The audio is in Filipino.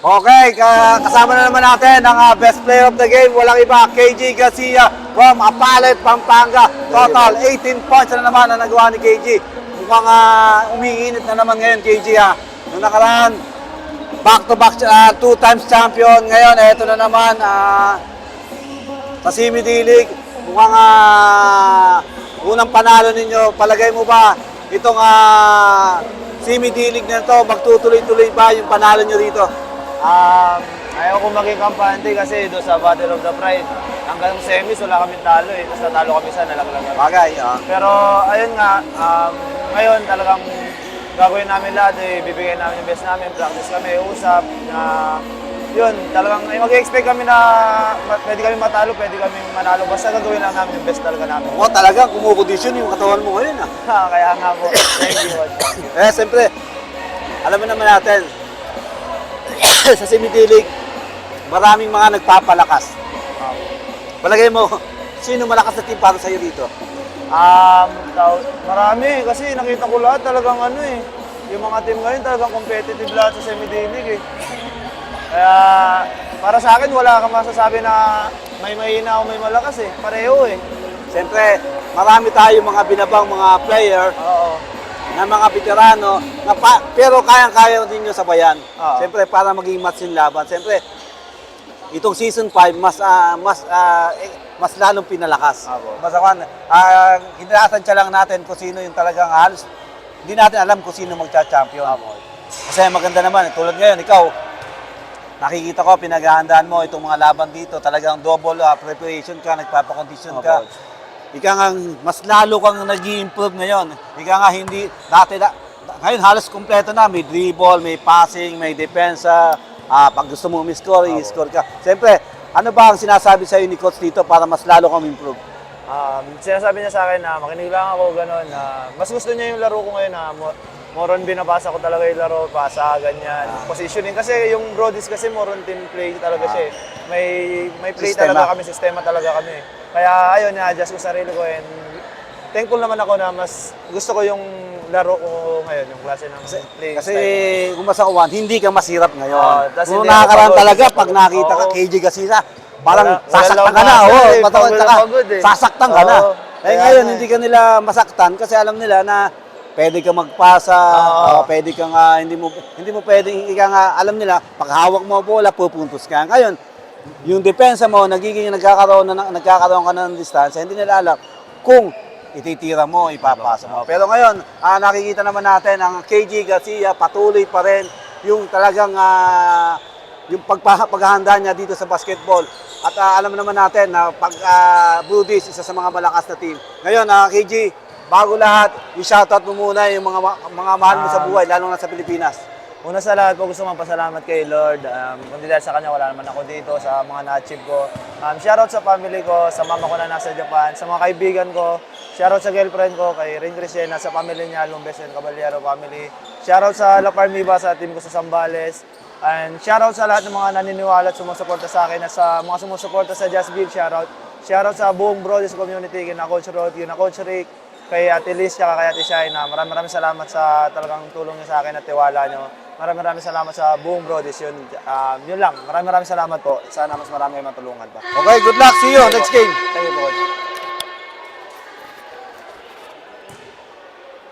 Okay, kasama na naman natin ang best player of the game. Walang iba, KG Garcia from Apalit, Pampanga. Total 18 points na naman ang nagawa ni KG. Mukhang umiinit na naman ngayon, KG ha. Noong nakaraan, back-to-back 2 times champion. Ngayon, eto na naman sa Simi D-League. Mukhang unang panalo ninyo. Palagay mo ba itong Simi D-League na ito, magtutuloy-tuloy ba yung panalo nyo dito? Ayaw ko maging kampante kasi doon sa Battle of the Pride, hanggang semis wala kami talo eh. Tapos natalo kami sa nalaglagan. Bagay, Pero ayun nga, ngayon talagang gagawin namin lahat eh. Bibigyan namin yung best namin, practice kami, usap. Yun, talagang mag-expect kami na pwede kami matalo, pwede kami manalo. Basta gagawin lang namin yung best talaga namin. Oo, talagang kumukondisyon yung katawan mo ngayon Kaya nga po, thank you. Siyempre, alam mo naman natin, sa Simi D-League, maraming mga nagpapalakas. Palagay mo, sino malakas na team para sa'yo dito? Marami kasi nakita ko lahat talagang yung mga team ngayon talagang competitive lahat sa Simi D-League eh. Kaya para sa akin wala kang masasabi na may mahina o may malakas eh. Pareho eh. Siyempre, marami tayong mga binabang mga player. Oo. Na mga veterano, pero kayang-kaya din nyo sabayan. Siyempre, para maging match yung laban. Siyempre, itong season 5, mas lalong pinalakas. Basta hinatansya lang natin kung sino yung talagang halos. Hindi natin alam kung sino magcha-champion. Kasi maganda naman, tulad ngayon, ikaw, nakikita ko, pinaghahandaan mo itong mga laban dito. Talagang double preparation ka, nagpapakondisyon ka. Ika nga, mas lalo kang nag-i-improve ngayon. Ika nga, hindi, ngayon halos kumpleto na. May dribble, may passing, may depensa. Pag gusto mo i-score, i-score ka. Siyempre, ano ba ang sinasabi sa'yo ni Coach dito para mas lalo kang improve? Sinasabi niya sa akin na makinig lang ako, gano'n. Mas gusto niya yung laro ko ngayon na more on binabasa ko talaga yung laro, pasa, ganyan. Positioning. Kasi yung Brodies kasi more on team play talaga siya eh. May play Sistema. talaga kami, sistema talaga kami. Kaya ayun, na-adjust ko sarili ko and thankful naman ako na mas gusto ko yung laro ko ngayon, yung klase ng play Kasi style. kung basta uwan, hindi ka masirap ngayon. Tas Kung hindi ako nakakaraan pagod. talaga, pag nakita ka, KG Garcia, parang Wala sasaktan lang ka na. masa Oo, eh, pagod pagod ka. na pagod eh. Sasaktan ka na. Oo. Eh Kaya ngayon, nga hindi ka nila masaktan kasi alam nila na pwede ka magpasa, pwede ka nga, hindi mo pwedeng, alam nila, pag hawak mo bola, pupuntos ka. Ngayon, yung depensa mo, nagkakaroon ka ng distansya, hindi nila alam kung ititira mo, ipapasa mo. Pero ngayon, nakikita naman natin ang KG Garcia, patuloy pa rin yung talagang yung paghahanda niya dito sa basketball. At alam naman natin na pag Brodies, isa sa mga malakas na team. Ngayon, KG, bago lahat, i-shoutout mo muna yung mga mahal mo sa buhay, lalo na sa Pilipinas. Una sa lahat po, gusto magpasalamat kay Lord. Kundi dahil sa kanya, wala naman ako dito sa mga na-achieve ko. Shoutout sa family ko, sa mama ko na nasa Japan, sa mga kaibigan ko. Shoutout sa girlfriend ko, kay Ring Crisena, sa family niya, Lumbes and Caballero family. Shoutout sa La Parmiba, sa team ko sa Zambales. And shoutout sa lahat ng mga naniniwala at sumusuporta sa akin at sa mga sumusuporta sa Just Bill, shoutout. Shoutout sa buong Brodies community, kina Coach Rod, kina Coach Rick, kay Ate Liz, kaya kay Ate Shai, na maraming salamat sa talagang tulong niyo sa akin at tiwala niyo. Maraming salamat sa buong Brodies. Yun lang. Maraming salamat po. Sana mas marami kayo matulungan pa. Okay, good luck. See you next game. Thank you po, Coach.